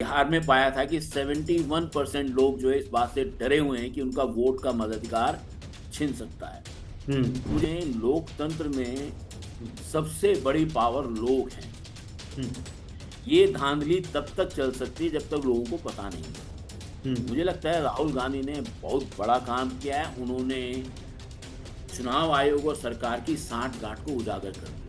बिहार में पाया था कि 71% लोग जो है इस बात से डरे हुए हैं कि उनका वोट का मताधिकार छिन सकता है। मुझे लोकतंत्र में सबसे बड़ी पावर लोग हैं। ये धांधली तब तक चल सकती है जब तक लोगों को पता नहीं है। मुझे लगता है राहुल गांधी ने बहुत बड़ा काम किया है। उन्होंने चुनाव आयोग और सरकार की सांठ-गांठ को उजागर कर दिया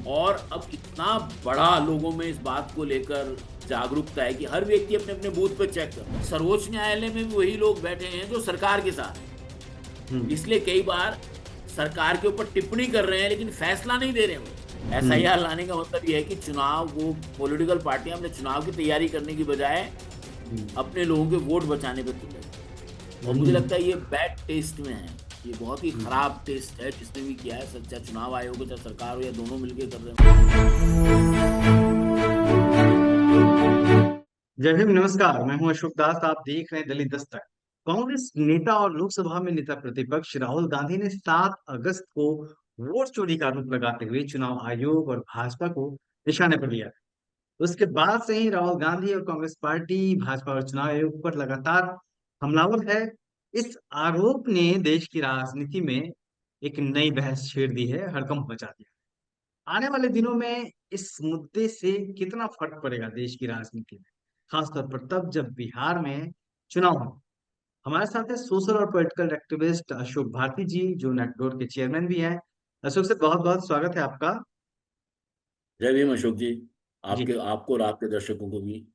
और अब इतना बड़ा लोगों में इस बात को लेकर जागरूकता है कि हर व्यक्ति अपने-अपने बूथ पे चेक कर। सर्वोच्च न्यायालय में भी वही लोग बैठे हैं जो सरकार के साथ हैं। इसलिए कई बार सरकार के ऊपर टिप्पणी कर रहे हैं लेकिन फैसला नहीं दे रहे हैं वो। एसआईआर लाने का मतलब ये है कि चुनाव वो पॉलिटिकल पार्टियां अपने चुनाव की तैयारी करने की बजाय अपने लोगों के वोट बचाने पे तुले और मुझे लगता है ये बैड टेस्ट में है। ये बहुत ही खराब टेस्ट है जिसने भी किया है, चाहे चुनाव आयोग हो, चाहे सरकार हो या दोनों मिलकर कर रहे जय हिंद, नमस्कार। मैं हूं अशोक दास। आप देख रहे हैं दिल्ली दस्तक। कांग्रेस नेता और लोकसभा में नेता प्रतिपक्ष राहुल गांधी ने 7 अगस्त को वोट चोरी का आरोप लगाते हुए चुनाव आयोग और भाजपा को निशाने पर लिया। उसके बाद से ही राहुल गांधी और कांग्रेस पार्टी भाजपा और चुनाव आयोग पर लगातार हमलावर है। इस आरोप ने देश की राजनीति में एक नई बहस छेड़ दी है, हड़कंप मचा दिया। आने वाले दिनों में इस मुद्दे से कितना फर्क पड़ेगा देश की राजनीति में, खासतौर पर तब जब बिहार में चुनाव हो। हमारे साथ है सोशल और पॉलिटिकल एक्टिविस्ट अशोक भारती जी, जो नेटवर्क के चेयरमैन भी हैं। अशोक से बहुत बहुत स्वागत है आपका। जय भीम अशोक जी। जी आपको और आपके दर्शकों को भी।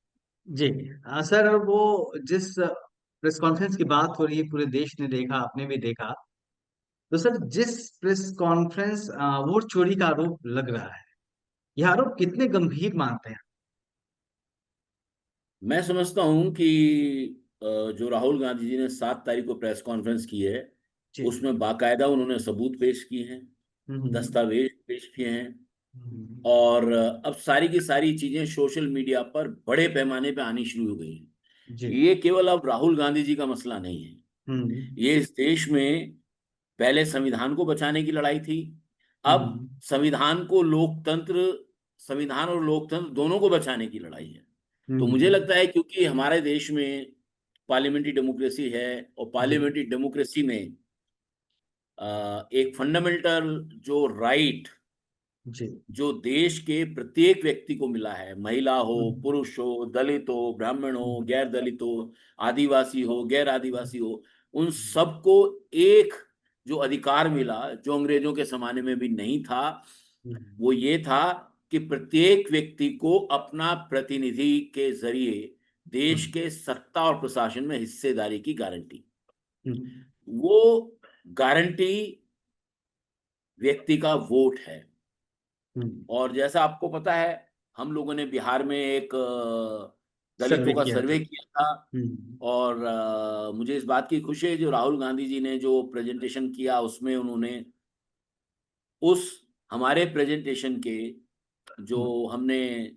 जी। सर, वो जिस प्रेस कॉन्फ्रेंस की बात हो रही है पूरे देश ने देखा, आपने भी देखा। तो सर, जिस प्रेस कॉन्फ्रेंस वोट चोरी का आरोप लग रहा है, यह आरोप कितने गंभीर मानते हैं? मैं समझता हूं कि जो राहुल गांधी जी ने 7 तारीख को प्रेस कॉन्फ्रेंस की है जी। उसमें बाकायदा उन्होंने सबूत पेश किए हैं, हम्म। दस्तावेज पेश किए हैं हम्म। और अब सारी की सारी चीजें सोशल मीडिया पर बड़े पैमाने पे आनी शुरू हो गई हैं। जी। ये केवल अब राहुल गांधी जी का मसला नहीं है। हम्म। ये इस देश में पहले संविधान को बचाने की लड़ाई थी। अब हम्म। संविधान को लोकतंत्र संविधान और लोकतंत्र दोनों को बचाने की लड़ाई है। तो मुझे हम्म। लगता है क्योंकि हमारे देश में पार्लियामेंट्री डेमोक्रेसी है और जी। पार्लियामेंट्री डेमोक्रेसी में एक फंडामेंटल जो राइट जी। जो देश के प्रत्येक व्यक्ति को मिला है, महिला हो, हम्म। पुरुष हो, दलित हो, ब्राह्मण हो, हम्म। गैर दलित हो, आदिवासी हो, गैर आदिवासी हो, उन हम्म। सबको एक जो अधिकार मिला जो अंग्रेजों के जमाने में भी नहीं था, वो ये था कि प्रत्येक व्यक्ति को अपना प्रतिनिधि के जरिए देश हम्म। के सत्ता और प्रशासन में हिस्सेदारी की गारंटी। हम्म। वो गारंटी व्यक्ति का वोट है। हम्म। और जैसा आपको पता है, हम लोगों ने बिहार में एक सर्वे दलितों का किया था। सर्वे किया था हम्म। और मुझे इस बात की खुशी है जो राहुल गांधी जी ने जो प्रेजेंटेशन किया उसमें उन्होंने उस हमारे प्रेजेंटेशन के जो हम्म। हमने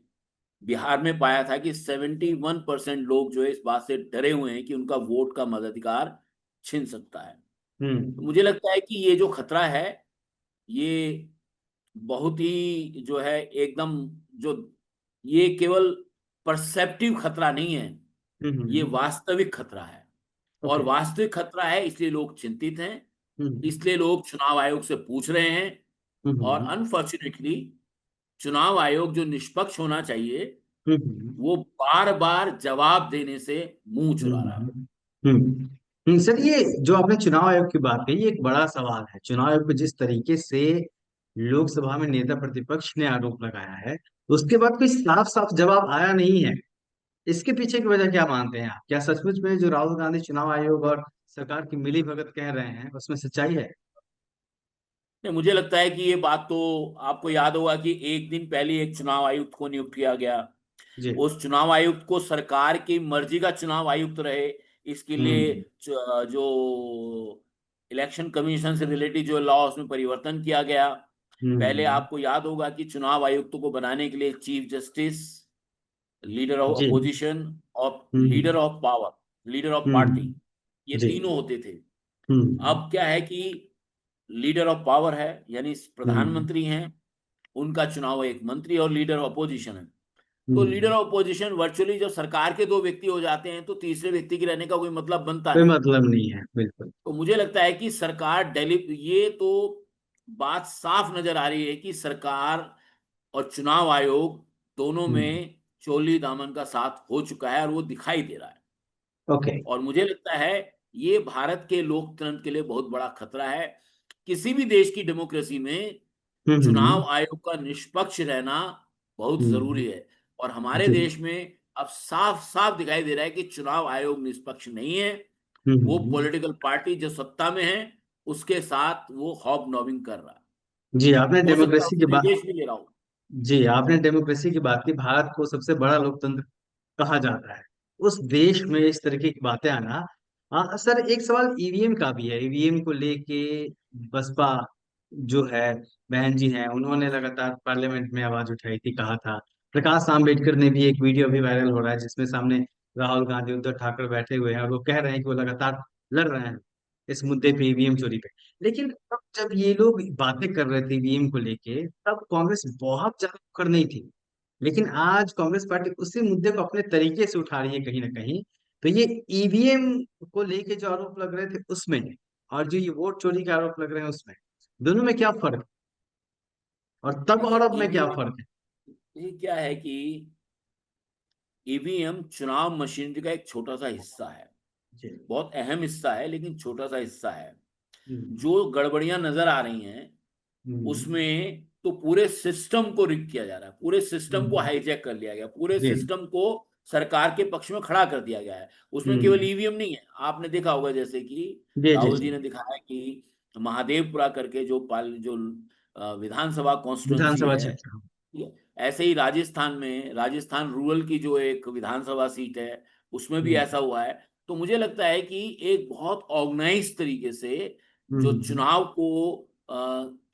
बिहार में पाया था कि 71% लोग जो है इस बात से डरे हुए हैं कि उनका वोट का मताधिकार छिन सकता है। तो हम्म। मुझे लगता है कि ये जो खतरा है ये बहुत ही जो है एकदम जो ये केवल परसेप्टिव खतरा नहीं है, ये हम्म। वास्तविक खतरा है। और ओके। वास्तविक खतरा है इसलिए लोग चिंतित हैं, हम्म। इसलिए लोग चुनाव आयोग से पूछ रहे हैं और हम्म। अनफॉर्चुनेटली चुनाव आयोग जो निष्पक्ष होना चाहिए हम्म। वो बार बार जवाब देने से मुंह चुरा रहा है। हम्म। सर, ये जो आपने चुनाव आयोग की बात कही, ये एक बड़ा सवाल है। चुनाव आयोग पे जिस तरीके से लोकसभा में नेता प्रतिपक्ष ने आरोप लगाया है, उसके बाद कोई साफ साफ जवाब आया नहीं है। इसके पीछे की वजह क्या मानते हैं आप? क्या सचमुच में जो राहुल गांधी चुनाव आयोग और सरकार की मिली भगत कह रहे हैं, उसमें सच्चाई है? नहीं, मुझे लगता है कि ये बात तो आपको याद होगा कि एक दिन पहले एक चुनाव आयुक्त को नियुक्त किया गया। जी। उस चुनाव आयुक्त को सरकार की मर्जी का चुनाव आयुक्त रहे, इसके लिए हम्म। जो इलेक्शन कमीशन से रिलेटेड जो लॉ उसमें परिवर्तन किया गया। पहले हम्म। आपको याद होगा कि चुनाव आयुक्तों को बनाने के लिए चीफ जस्टिस, लीडर ऑफ जी। अपोजिशन और leader hmm. Of power, leader of party, hmm. ये जी। तीनों होते थे। हम्म। अब क्या है कि लीडर ऑफ पावर है यानी हम्म। प्रधानमंत्री हैं, उनका चुनाव एक मंत्री और लीडर ऑफ अपोजिशन है। तो leader hmm. Of opposition virtually जब सरकार के दो व्यक्ति हो जाते हैं तो तीसरे व्यक्ति के रहने का कोई मतलब बनता कोई नहीं। मतलब नहीं है, बिल्कुल। तो मुझे लगता है कि सरकार डेली, ये तो बात साफ नजर आ रही है कि सरकार और चुनाव आयोग दोनों हम्म। में चोली दामन का साथ हो चुका है और वो दिखाई दे रहा है। ओके। और मुझे लगता है ये भारत के लोकतंत्र के लिए बहुत बड़ा खतरा है। किसी भी देश की डेमोक्रेसी में हम्म। चुनाव आयोग का निष्पक्ष रहना बहुत हम्म। जरूरी है। और हमारे जी। देश में अब साफ साफ दिखाई दे रहा है कि चुनाव आयोग निष्पक्ष नहीं है। वो हम्म। पॉलिटिकल पार्टी जो सत्ता में है उसके साथ वो हॉबनॉबिंग कर रहा है। जी, आपने हो सकता है डेमोक्रेसी की उसके बात निर्देश भी ले रहा हूँ। जी, आपने डेमोक्रेसी की बात की। भारत को सबसे बड़ा लोकतंत्र कहा जाता है। उस देश में इस तरीके की बातें आना। सर, एक सवाल ईवीएम का भी है। ईवीएम को लेके बसपा जो है, बहन जी हैं, उन्होंने लगातार पार्लियामेंट में आवाज उठाई थी, कहा था। प्रकाश आम्बेडकर ने भी एक वीडियो भी वायरल हो रहा है जिसमें सामने राहुल गांधी, उद्धव ठाकरे बैठे हुए हैं और वो कह रहे हैं कि वो लगातार लड़ रहे हैं इस मुद्दे पे, ईवीएम चोरी पे। लेकिन तब जब ये लोग बातें कर रहे थे ईवीएम को लेके, तब कांग्रेस बहुत ज्यादा कर नहीं थी। लेकिन आज कांग्रेस पार्टी उसी मुद्दे को अपने तरीके से उठा रही है कहीं ना कहीं। तो ये ईवीएम को लेके जो आरोप लग रहे थे उसमें, और जो ये वोट चोरी के आरोप लग रहे हैं उसमें, दोनों में क्या फर्क है? और तब और देखिए अब में क्या ईवीएम, फर्क है? ये क्या है कि ईवीएम चुनाव मशीनरी का एक छोटा सा हिस्सा है। जी। बहुत अहम हिस्सा है लेकिन छोटा सा हिस्सा है। हम्म। जो गड़बड़ियां नजर आ रही हैं हम्म। उसमें तो पूरे सिस्टम को रिग किया जा रहा है, पूरे सिस्टम को हम्म। हाईजैक कर लिया गया, पूरे जी। सिस्टम को सरकार के पक्ष में खड़ा कर दिया गया है। उसमें केवल हम्म। ईवीएम नहीं है, आपने देखा होगा जैसे कि जी जी राहुल जी। जी ने दिखाया कि महादेवपुरा करके जो विधानसभा कॉन्स्टिट्युएंसी विधानसभा है, क्षेत्र। ठीक है, ऐसे ही राजस्थान में राजस्थान रूरल की जो एक विधानसभा सीट है उसमें भी हम्म। ऐसा हुआ है। तो मुझे लगता है कि एक बहुत ऑर्गेनाइज तरीके से जो हम्म। चुनाव को अ,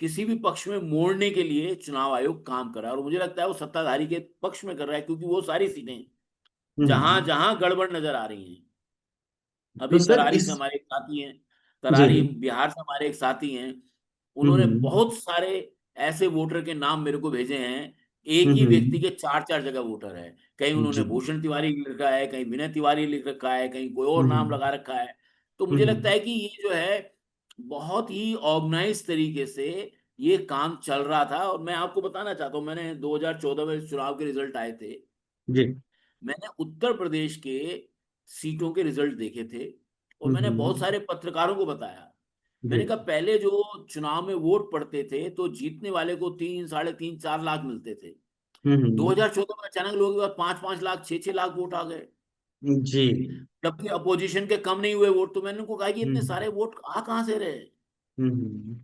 किसी भी पक्ष में मोड़ने के लिए चुनाव आयोग काम कर रहा है। और मुझे लगता है वो सत्ताधारी के पक्ष में कर रहा है क्योंकि वो सारी सीटें जहां हम्म। जहां गड़बड़ नजर आ रही हैं। तो अभी सर तरारी से इस हमारे एक साथी हैं, जी। तरारी बिहार से हमारे एक साथी हैं, उन्होंने हम्म। बहुत सारे ऐसे वोटर के नाम मेरे को भेजे हैं। एक ही व्यक्ति हम्म। के चार चार जगह वोटर है। कहीं उन्होंने जी। भूषण तिवारी लिख रखा है, कहीं विनय तिवारी लिख रखा है, कहीं कोई और नाम हम्म। लगा रखा है। तो मुझे लगता हम्म। है कि ये जो है बहुत ही ऑर्गेनाइज तरीके से ये काम चल रहा था। और मैं आपको बताना चाहता हूँ, मैंने 2014 में चुनाव के रिजल्ट आए थे, जी। मैंने उत्तर प्रदेश के सीटों के रिजल्ट देखे थे और मैंने बहुत हम्म। सारे पत्रकारों को बताया। जी। मैंने कहा पहले जो चुनाव में वोट पड़ते थे तो जीतने वाले को 3, 3.5, 4 लाख मिलते थे। हम्म। 2014 में अचानक लोगों के पास 5-5 लाख, 6-6 लाख वोट आ गए, जी। जबकि अपोजिशन के कम नहीं हुए वोट। तो मैंने उनको कहा कि इतने हम्म। सारे वोट आ कहाँ से रहे। हम्म।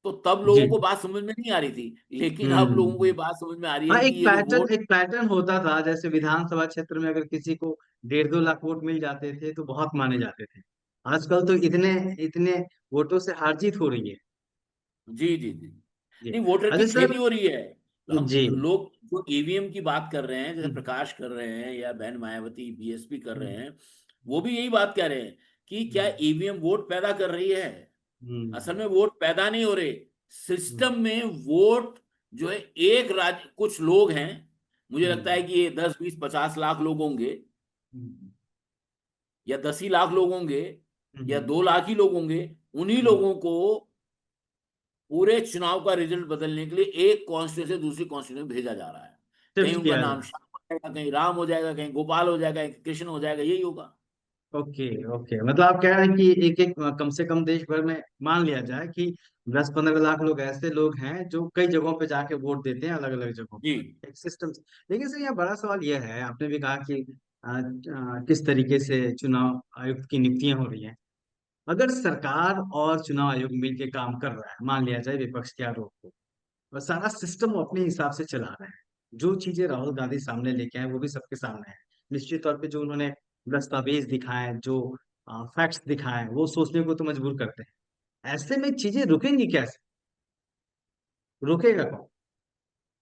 तो तब जी। लोगों को बात समझ में नहीं आ रही थी, लेकिन अब लोगों को ये हम्म। बात समझ में आ रही है हाँ, कि ये जो वोट। एक पैटर्न होता था। जैसे विधानसभा क्षेत्र में अगर किसी को 1.5-2 लाख वोट मिल जाते थे तो बहुत माने जाते थे। आजकल तो इतने इतने वोटों से हार जीत हो रही है। जी जी जी। जी। नहीं, वोटर की अच्छा खेली सर। हो रही है। हम जी। लोग जो ईवीएम की बात कर रहे हैं, जैसे हम्म। प्रकाश कर रहे हैं या बहन मायावती बीएसपी कर रहे हम्म। हैं, वो भी यही बात कह रहे हैं कि क्या हम्म। ईवीएम वोट पैदा कर रही है। असल हम्म। में वोट पैदा नहीं हो रहे, हम्म। सिस्टम में वोट जो है एक राज्य कुछ लोग हैं, मुझे लगता है हम्म। कि ये 10, 20, 50 लाख लोग होंगे हम्म। या 10 ही लाख लोग होंगे या हम्म। 2 लाख ही लोग होंगे। उन्हीं हम्म। लोगों को पूरे चुनाव का रिजल्ट बदलने के लिए एक कॉन्स्टिट्यूशन से दूसरी कॉन्स्टिट्यूशन में भेजा जा रहा है। कहीं शिफ्ट उनका किया नाम जाए। श्याम हो जाएगा, कहीं राम हो जाएगा, कहीं गोपाल हो जाएगा, कहीं कृष्ण हो जाएगा, यही होगा। ओके। ओके, मतलब आप कह रहे हैं कि एक एक कम से कम देश भर में मान लिया जाए कि 10-15 लाख लोग ऐसे लोग हैं जो कई जगहों पे जाके वोट देते हैं, अलग अलग जगहों जी पे, एक सिस्टम। लेकिन सर, यहाँ बड़ा सवाल यह है, आपने भी कहा कि किस तरीके से चुनाव आयुक्त की नियुक्तियां हो रही हैं। अगर सरकार और चुनाव आयोग मिलकर काम कर रहा है, मान लिया जाए विपक्ष के आरोप को, और सारा सिस्टम वो अपने हिसाब से चला रहे हैं, जो चीजें राहुल गांधी सामने लेके आए वो भी सबके सामने है। निश्चित तौर पे जो उन्होंने दस्तावेज दिखाए, जो फैक्ट्स दिखाए, वो सोचने को तो मजबूर करते हैं। ऐसे में चीजें रुकेंगी कैसे? रुकेगा कौन?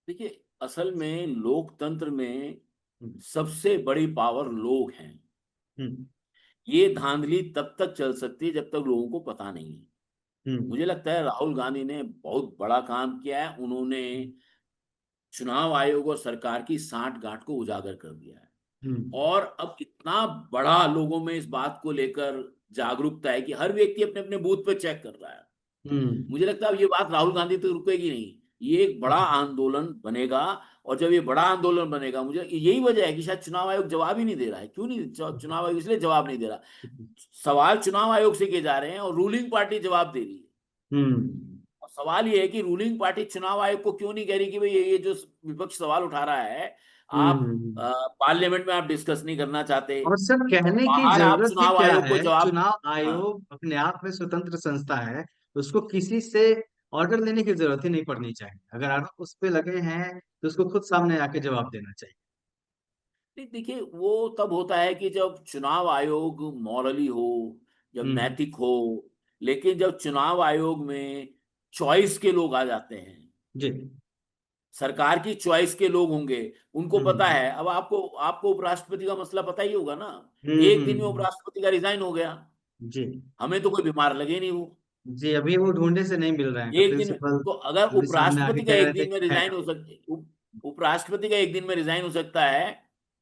देखिए, असल में लोकतंत्र में हम्म। सबसे बड़ी पावर लोग हैं। हम्म। ये धांधली तब तक चल सकती है जब तक लोगों को पता नहीं है। हम्म। मुझे लगता है राहुल गांधी ने बहुत बड़ा काम किया है। उन्होंने चुनाव आयोग और सरकार की सांठ-गांठ को उजागर कर दिया है। हम्म और अब इतना बड़ा लोगों में इस बात को लेकर जागरूकता है कि हर व्यक्ति अपने अपने बूथ पे चेक कर रहा है। हम्म मुझे लगता है अब ये बात राहुल गांधी तक रुकेगी नहीं, ये एक बड़ा आंदोलन बनेगा। और जब ये बड़ा आंदोलन बनेगा, मुझे यही वजह है कि शायद चुनाव आयोग जवाब ही नहीं दे रहा है। क्यों नहीं चुनाव आयोग इसलिए जवाब नहीं दे रहा, सवाल चुनाव आयोग से किए जा रहे हैं और रूलिंग पार्टी जवाब दे रही है। हम्म और सवाल ये है कि रूलिंग पार्टी चुनाव आयोग को क्यों नहीं कह रही कि भाई ये जो विपक्ष सवाल उठा रहा है, आप हम्म। पार्लियामेंट में आप डिस्कस नहीं करना चाहते, और सर कहने की बाहर आप जरूरत ही चुनाव क्या आयोग को है, जवाब। चुनाव हाँ, आयोग अपने आप में स्वतंत्र संस्था है, उसको किसी से ऑर्डर लेने की जरूरत ही नहीं पड़नी चाहिए। अगर आरोप उस पे लगे हैं तो उसको खुद सामने आके जवाब देना चाहिए। नहीं देखिए, वो तब होता है कि जब चुनाव आयोग मॉरली हो, जब हम्म नैतिक हो। लेकिन जब चुनाव आयोग में चॉइस के लोग आ जाते हैं, जी। सरकार की चॉइस के लोग होंगे, उनको पता हम्म है। अब आपको आपको उपराष्ट्रपति का मसला पता ही होगा ना। एक दिन में हम्म। उपराष्ट्रपति का रिजाइन हो गया, जी हमें तो कोई बीमार लगे नहीं वो। जी। अभी वो ढूंढे से नहीं मिल रहे हैं तो एक दिन में, प्रिंसिपल तो अगर अभी सामने आके उपराष्ट्रपति का कह एक रहे थे दिन में कि है रिजाइन ना। हो सकते, उपराष्ट्रपति का एक दिन में रिजाइन हो सकता है,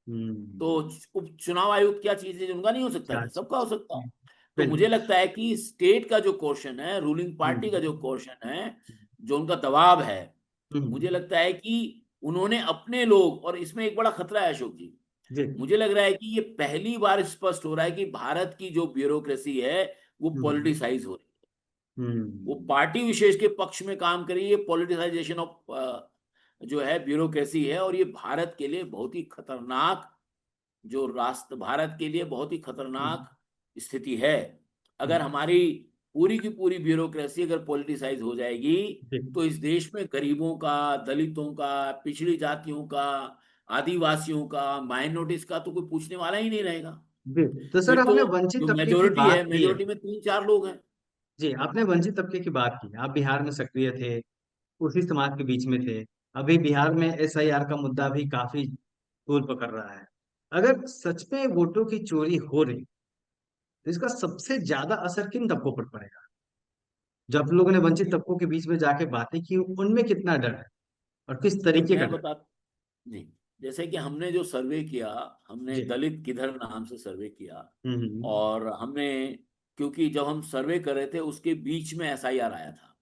तो हम्म। चुनाव आयोग क्या चीज है, उनका नहीं हो सकता, क्या क्या सबका चीज। हो सकता है। तो मुझे बिल्कुल। लगता है कि स्टेट का जो क्वेश्चन है, रूलिंग पार्टी का जो हम्म क्वेश्चन है, जो उनका दबाव है, मुझे हम्म। लगता है कि उन्होंने अपने लोग, और इसमें एक बड़ा खतरा है अशोक जी। जी। मुझे लग रहा है कि ये पहली बार स्पष्ट हो रहा है कि भारत की जो ब्यूरोक्रेसी है वो हम्म पॉलिटिसाइज हो रही है। वो हम्म पार्टी विशेष के पक्ष में काम कर रही है, पॉलिटिसाइजेशन ऑफ जो है ब्यूरोक्रेसी है। और ये भारत के लिए बहुत ही खतरनाक, जो राष्ट्र भारत के लिए बहुत ही हम्म खतरनाक स्थिति है। अगर हम्म। हमारी पूरी की पूरी ब्यूरोक्रेसी अगर पॉलिटिसाइज हो जाएगी, जी तो इस देश में गरीबों का, दलितों का, पिछड़ी जातियों का, आदिवासियों का, माइनॉरिटीज का तो कोई पूछने वाला ही नहीं रहेगा। जी। तो सर फिर तो आपने वंचित जो तबके की मेजोरिटी बात है, की है। मेजोरिटी में तीन चार लोग हैं। जी आपने वंचित तबके की बात की, आप बिहार में सक्रिय थे, उसी समाज के बीच में थे। अभी बिहार में एसआईआर का मुद्दा भी काफी तूल पकड़ रहा है। अगर सच में वोटों की चोरी हो रही तो इसका सबसे ज्यादा असर किन तबकों पर पड़ेगा? जो आप लोगों ने वंचित तबकों के बीच में जाके बातें की, उनमें कितना डर है और किस देखिए तरीके का मैं डर? बता, जी, जैसे कि हमने जो सर्वे किया, हमने जी। दलित किधर नाम से सर्वे किया। हम्म और हमने, क्योंकि जब हम सर्वे कर रहे थे उसके बीच में एसआईआर आया था।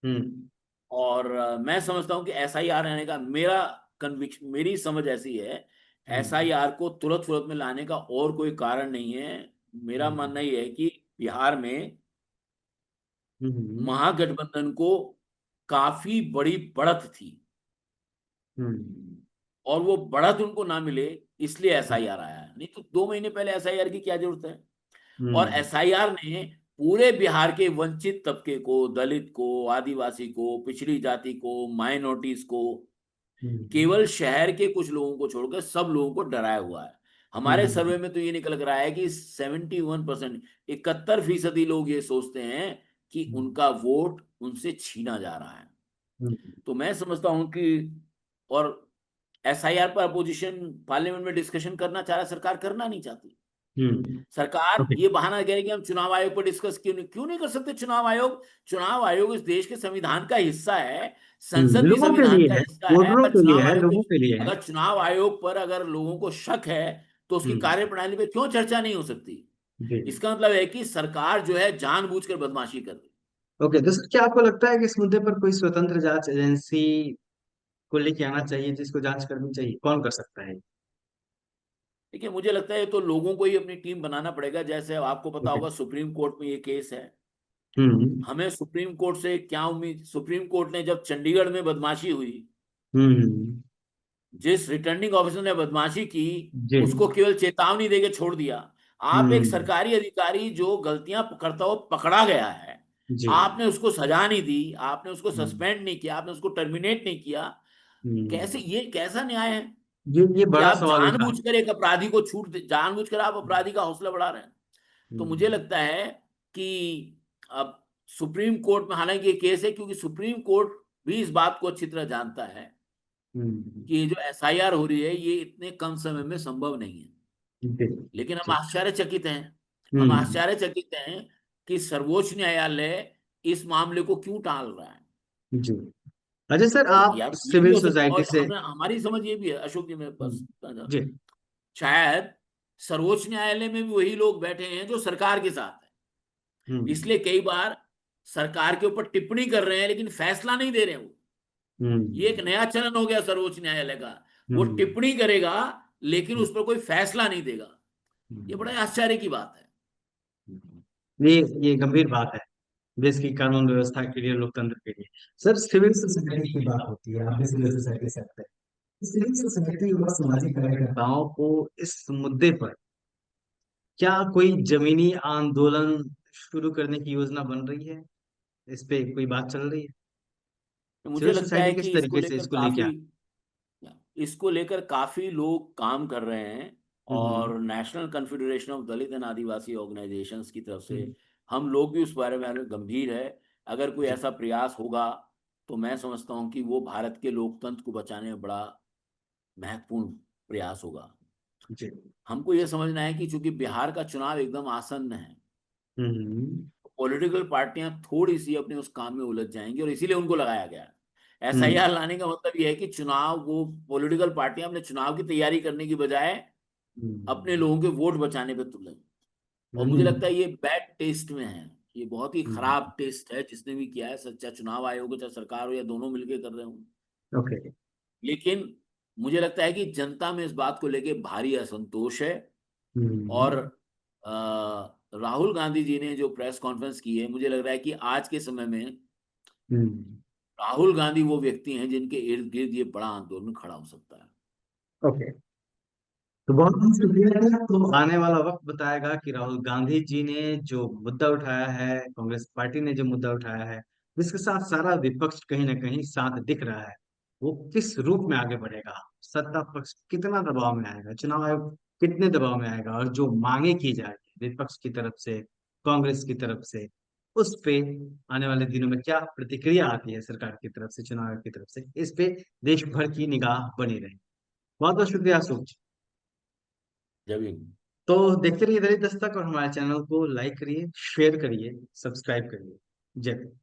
हम्म और मैं समझता हूं कि एसआईआर आने का, मेरा कन्विक्शन, मेरी समझ ऐसी है, हम्म एसआईआर को तुरंत तुरंत में लाने का और कोई कारण नहीं है। मेरा हम्म मानना ये है कि बिहार में हम्म महागठबंधन को काफी बड़ी बढ़त थी, हम्म और वो बढ़त उनको ना मिले, इसलिए एसआईआर आया है। नहीं तो 2 महीने पहले एसआईआर की क्या जरूरत है। और हम्म एसआईआर ने पूरे बिहार के वंचित तबके को, दलित को, आदिवासी को, पिछड़ी जाति को, माइनॉरिटीज को, हम्म केवल शहर के कुछ लोगों को छोड़कर सब लोगों को डराया हुआ है। हमारे हम्म सर्वे में तो ये निकल कर आया है कि 71%, 71% लोग ये सोचते हैं कि उनका वोट उनसे छीना जा रहा है। हम्म तो मैं समझता हूं कि, और एसआईआर पर अपोजिशन पार्लियामेंट में डिस्कशन करना चाह रहा है, सरकार करना नहीं चाहती। सरकार ओके। ये बहाना कह रही है कि हम चुनाव आयोग पर डिस्कस क्यों नहीं कर सकते। चुनाव आयोग, चुनाव आयोग इस देश के संविधान का हिस्सा है, संसद भी लोगों के संविधान लिए का है, हिस्सा है। वोटरों अगर के लिए चुनाव है, आयोग लोगों के लिए है। अगर चुनाव आयोग पर अगर लोगों को शक है, तो उसकी हम्म कार्यप्रणाली पे क्यों चर्चा नहीं हो सकती। जी। इसका मतलब है कि सरकार जो है जानबूझकर बदमाशी कर रही है। ओके, तो सर क्या आपको लगता है कि इस मुद्दे पर कोई स्वतंत्र जांच एजेंसी को लेके आना चाहिए, जिसको जांच करनी चाहिए? कौन कर सकता है? देखिए मुझे लगता है तो लोगों को ही अपनी टीम बनाना पड़ेगा। जैसे आपको पता ओके। होगा सुप्रीम कोर्ट में ये केस है। हम्म हमें सुप्रीम कोर्ट से क्या उम्मीद, सुप्रीम कोर्ट ने जब चंडीगढ़ में बदमाशी हुई, हम्म। जिस रिटर्निंग ऑफिसर ने बदमाशी की, जी। उसको केवल चेतावनी देके छोड़ दिया। आप एक हम्म सरकारी अधिकारी जो गलतियां करता हुआ पकड़ा गया है, जी। आपने उसको सजा नहीं दी, आपने उसको हम्म सस्पेंड नहीं किया, आपने उसको टर्मिनेट नहीं किया। कैसे, हम्म। ये कैसा न्याय है ये कि बड़ा आप सवाल उठा है। जानबूझकर एक अपराधी को जानबूझकर आप अपराधी का हौसला बढ़ा रहे हैं। तो मुझे हम्म लगता है कि अब सुप्रीम कोर्ट में, हालांकि ये केस है, क्योंकि सुप्रीम कोर्ट भी इस बात को अच्छी तरह जानता है हम्म। कि ये जो एसआईआर हो रही है ये इतने कम समय में संभव नहीं है। जी लेकिन हम जी। आश्चर्यचकित हैं, हम हम्म आश्चर्यचकित हैं कि सर्वोच्च न्यायालय इस मामले को क्यों टाल रहा है। जी। अजय सर, तो आप यार ये भी सिविल हो सकता है, सोसाइटी और से। हमरा हमारी समझ ये भी है अशोक जी, मैं बस जी। शायद सर्वोच्च न्यायालय में भी वही लोग बैठे हैं जो सरकार के साथ है, हम्म। इसलिए कई बार सरकार के ऊपर टिप्पणी कर रहे हैं लेकिन फैसला नहीं दे रहे हैं वो। ये एक हम्म। नया चलन हो गया सर्वोच्च न्यायालय का, वो हम्म। टिप्पणी करेगा लेकिन उस पर कोई फैसला नहीं देगा। ये हम्म। बड़ा आश्चर्य की बात है। ये गंभीर बात है देश की कानून व्यवस्था के लिए, लोकतंत्र के लिए। सर, सिविल सोसाइटी की बात होती है, आप भी सिविल सोसाइटी से आते हैं। सिविल सोसाइटी और सामाजिक कार्यकर्ताओं को इस मुद्दे पर क्या कोई जमीनी आंदोलन शुरू करने की योजना बन रही है? इस पे कोई बात चल रही है? तो मुझे सिविल लगता सोसाइटी है किस कि तरीके से इसको लेके आ। इसको लेकर काफी लोग काम कर रहे हैं, हम्म। और national confederation of Dalit and Adivasi organisations की तरफ से हम्म। हम लोग भी उस बारे में गंभीर है। अगर कोई जी। ऐसा प्रयास होगा तो मैं समझता हूं कि वो भारत के लोकतंत्र को बचाने में बड़ा महत्वपूर्ण प्रयास होगा। जी। हमको ये समझना है कि चूंकि बिहार का चुनाव एकदम आसन्न है, हम्म। पॉलिटिकल पार्टियां थोड़ी सी अपने उस काम में उलझ जाएंगी, और इसीलिए उनको लगाया गया है। हम्म। एसआईआर लाने का मतलब यह है कि चुनाव, वो पॉलिटिकल पार्टियां अपने चुनाव की तैयारी करने की बजाय अपने हम्म। लोगों के वोट बचाने पे तुले। और मुझे लगता हम्म। है ये बैड टेस्ट में है, ये बहुत ही हम्म। खराब टेस्ट है जिसने भी किया है, सच्चा चुनाव आयोग हो चाहे सरकार हो या दोनों मिलकर कर रहे हो। ओके। लेकिन मुझे लगता है कि जनता में इस बात को लेके भारी असंतोष है। और हम्म। अ, राहुल गांधी जी ने जो प्रेस कॉन्फ्रेंस की है, मुझे लग रहा है कि आज के समय में हम्म। राहुल गांधी वो व्यक्ति हैं जिनके इर्द गिर्द ये बड़ा आंदोलन खड़ा हो सकता है। ओके। तो बहुत बहुत शुक्रिया है। तो आने वाला वक्त बताएगा कि राहुल गांधी जी ने जो मुद्दा उठाया है, कांग्रेस पार्टी ने जो मुद्दा उठाया है, जिसके साथ सारा विपक्ष कहीं ना कहीं साथ दिख रहा है, वो किस रूप में आगे बढ़ेगा। सत्ता पक्ष कितना दबाव में आएगा, चुनाव आयोग कितने दबाव में आएगा, और जो मांगे की जाएगी विपक्ष की तरफ से, कांग्रेस की तरफ से, उस पे आने वाले दिनों में क्या प्रतिक्रिया आती है सरकार की तरफ से, चुनाव आयोग की तरफ से, इस पे देश भर की निगाह बनी रहे। बहुत बहुत शुक्रिया अशोक। जब तो देखते रहिए दलित दस्तक, और हमारे चैनल को लाइक करिए, शेयर करिए, सब्सक्राइब करिए। जय हिंद।